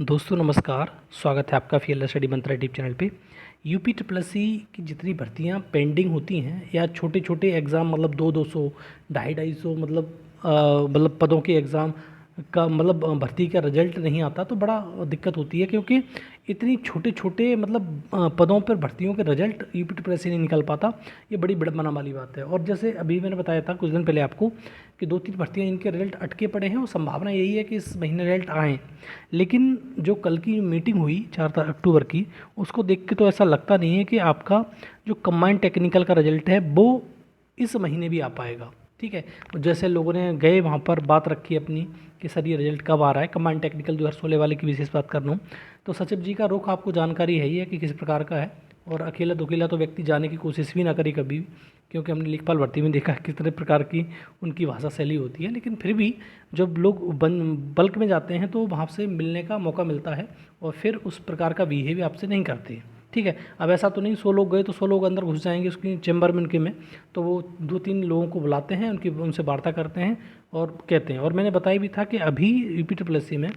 दोस्तों नमस्कार। स्वागत है आपका फील्ड स्टडी मंत्रा यूट्यूब चैनल पे। यूपी ट्रिपल सी की जितनी भर्तियां पेंडिंग होती हैं या छोटे छोटे एग्ज़ाम मतलब 200 250 मतलब पदों के एग्ज़ाम का भर्ती का रिजल्ट नहीं आता तो बड़ा दिक्कत होती है, क्योंकि इतनी छोटे छोटे पदों पर भर्तियों के रिजल्ट यूपी ट्रिपल सी नहीं निकल पाता। ये बड़ी विडंबना वाली बात है। और जैसे अभी मैंने बताया था कुछ दिन पहले आपको कि 2-3 भर्तियाँ इनके रिजल्ट अटके पड़े हैं और संभावना यही है कि इस महीने रिजल्ट आएँ। लेकिन जो कल की मीटिंग हुई 4 अक्टूबर की, उसको देख के तो ऐसा लगता नहीं है कि आपका जो कंबाइंड टेक्निकल का रिजल्ट है वो इस महीने भी आ पाएगा। ठीक है, जैसे लोगों ने गए वहाँ पर बात रखी अपनी कि सर ये रिजल्ट कब आ रहा है, कंबाइंड टेक्निकल 2016 वाले की विशेष बात कर रहा हूँ। तो सचिव जी का रुख आपको जानकारी है ही है कि किस प्रकार का है। और अकेला दुकेला तो व्यक्ति जाने की कोशिश भी ना करे कभी भी, क्योंकि हमने लेखपाल भर्ती में देखा है किस तरह प्रकार की उनकी भाषा शैली होती है। लेकिन फिर भी जब लोग बल्क में जाते हैं तो वहाँ से मिलने का मौका मिलता है और फिर उस प्रकार का बिहेवियर आपसे नहीं करते हैं। ठीक है, अब ऐसा तो नहीं 100 लोग गए तो 100 लोग अंदर घुस जाएंगे उसकी चैम्बर में उनके में, तो वो 2-3 लोगों को बुलाते हैं, उनसे वार्ता करते हैं और कहते हैं। और मैंने बताया भी था कि अभी यूपी ट्रिपल एस सी में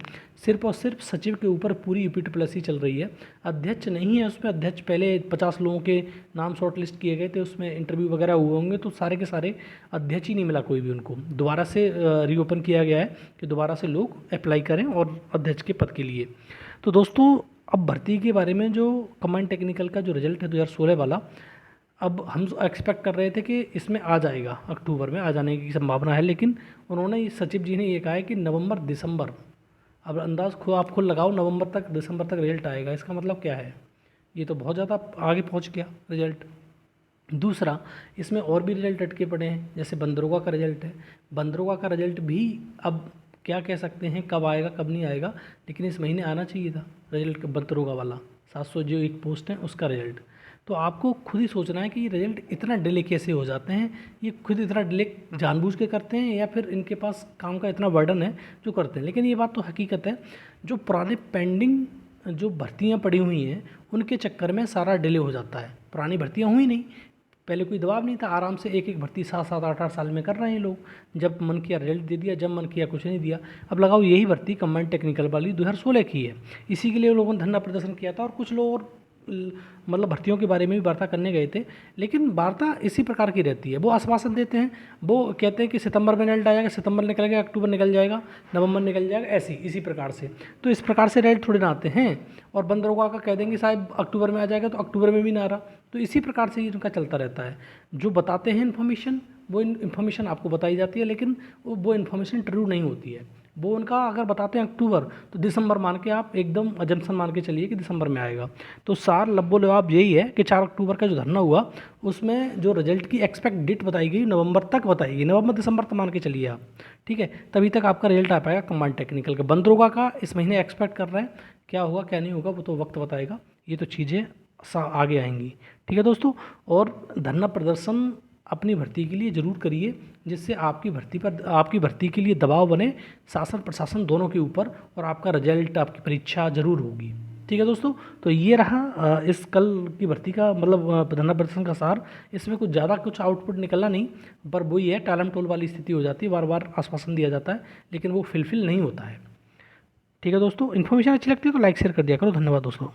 सिर्फ और सिर्फ सचिव के ऊपर पूरी यूपी ट्रिपल एस सी चल रही है। अध्यक्ष नहीं है उसमें। अध्यक्ष पहले 50 लोगों के नाम शॉर्ट लिस्ट किए गए थे, उसमें इंटरव्यू वगैरह हुए होंगे, तो सारे के सारे अध्यक्ष ही नहीं मिला कोई भी उनको। दोबारा से रीओपन किया गया है कि दोबारा से लोग अप्लाई करें और अध्यक्ष के पद के लिए। तो दोस्तों अब भर्ती के बारे में जो कमांड टेक्निकल का जो रिजल्ट है 2016 वाला, अब हम एक्सपेक्ट कर रहे थे कि इसमें आ जाएगा, अक्टूबर में आ जाने की संभावना है। लेकिन उन्होंने सचिव जी ने ये कहा है कि नवंबर दिसंबर, अब अंदाज़ खुद आप खुद लगाओ, नवंबर तक दिसंबर तक रिजल्ट आएगा। इसका मतलब क्या है? ये तो बहुत ज़्यादा आगे पहुंच गया रिजल्ट। दूसरा, इसमें और भी रिजल्ट अटके पड़े हैं, जैसे बंदरोगा का रिजल्ट है। बंदरोगा का रिजल्ट भी अब क्या कह सकते हैं कब आएगा कब नहीं आएगा, लेकिन इस महीने आना चाहिए था रिजल्ट बंदरोगा वाला। 700 जो एक पोस्ट है उसका रिजल्ट। तो आपको खुद ही सोचना है कि ये रिजल्ट इतना डिले कैसे हो जाते हैं। ये खुद इतना डिले जानबूझ के करते हैं या फिर इनके पास काम का इतना बर्डन है जो करते हैं। लेकिन ये बात तो हकीकत है, जो पुराने पेंडिंग जो भर्तियां पड़ी हुई हैं उनके चक्कर में सारा डिले हो जाता है। पुरानी भर्तियां हुई नहीं, पहले कोई दबाव नहीं था, आराम से एक एक भर्ती 7-7 8-8 साल में कर रहे हैं लोग। जब मन किया रिजल्ट दे दिया, जब मन किया कुछ नहीं दिया। अब लगाओ यही भर्ती कंबाइंड टेक्निकल वाली 2016 की है। इसी के लिए लोगों ने धरना प्रदर्शन किया था और कुछ लोग और भर्तियों के बारे में भी वार्ता करने गए थे। लेकिन वार्ता इसी प्रकार की रहती है, वो आश्वासन देते हैं, वो कहते हैं कि सितंबर में रिजल्ट आएगा, सितंबर निकल गया, अक्टूबर निकल जाएगा, नवंबर निकल जाएगा, ऐसी इसी प्रकार से। तो इस प्रकार से रिजल्ट थोड़े ना आते हैं। और बंदरोगा का कह देंगे साहब अक्टूबर में आ जाएगा, तो अक्टूबर में भी ना आ रहा। तो इसी प्रकार से इनका चलता रहता है। जो बताते हैं इन्फॉर्मेशन, वो इन्फॉर्मेशन आपको बताई जाती है, लेकिन वो इन्फॉर्मेशन ट्रू नहीं होती है। वो उनका अगर बताते हैं अक्टूबर, तो दिसंबर मान के आप एकदम अजम्पशन मान के चलिए कि दिसंबर में आएगा। तो सार लब्बो लबाब यही है कि 4 अक्टूबर का जो धरना हुआ उसमें जो रिजल्ट की एक्सपेक्ट डेट बताई गई नवंबर तक बताई गई, नवंबर दिसंबर तक मान के चलिए आप। ठीक है, तभी तक आपका रिजल्ट आ पाएगा कंबाइंड टेक्निकल का। बंदरोगा का इस महीने एक्सपेक्ट कर रहे हैं, क्या होगा क्या नहीं होगा वो तो वक्त बताएगा। ये तो चीज़ें आगे आएंगी। ठीक है दोस्तों, और धरना प्रदर्शन अपनी भर्ती के लिए ज़रूर करिए, जिससे आपकी भर्ती के लिए दबाव बने शासन प्रशासन दोनों के ऊपर, और आपका रिजल्ट आपकी परीक्षा ज़रूर होगी। ठीक है दोस्तों, तो ये रहा इस कल की भर्ती का धरना प्रदर्शन का सार। इसमें कुछ ज़्यादा कुछ आउटपुट निकला नहीं, पर वही है, टालम टोल वाली स्थिति हो जाती है, बार बार आश्वासन दिया जाता है लेकिन वो फिलफिल नहीं होता है। ठीक है दोस्तों, इन्फॉर्मेशन अच्छी लगती है तो लाइक शेयर कर दिया करो। धन्यवाद दोस्तों।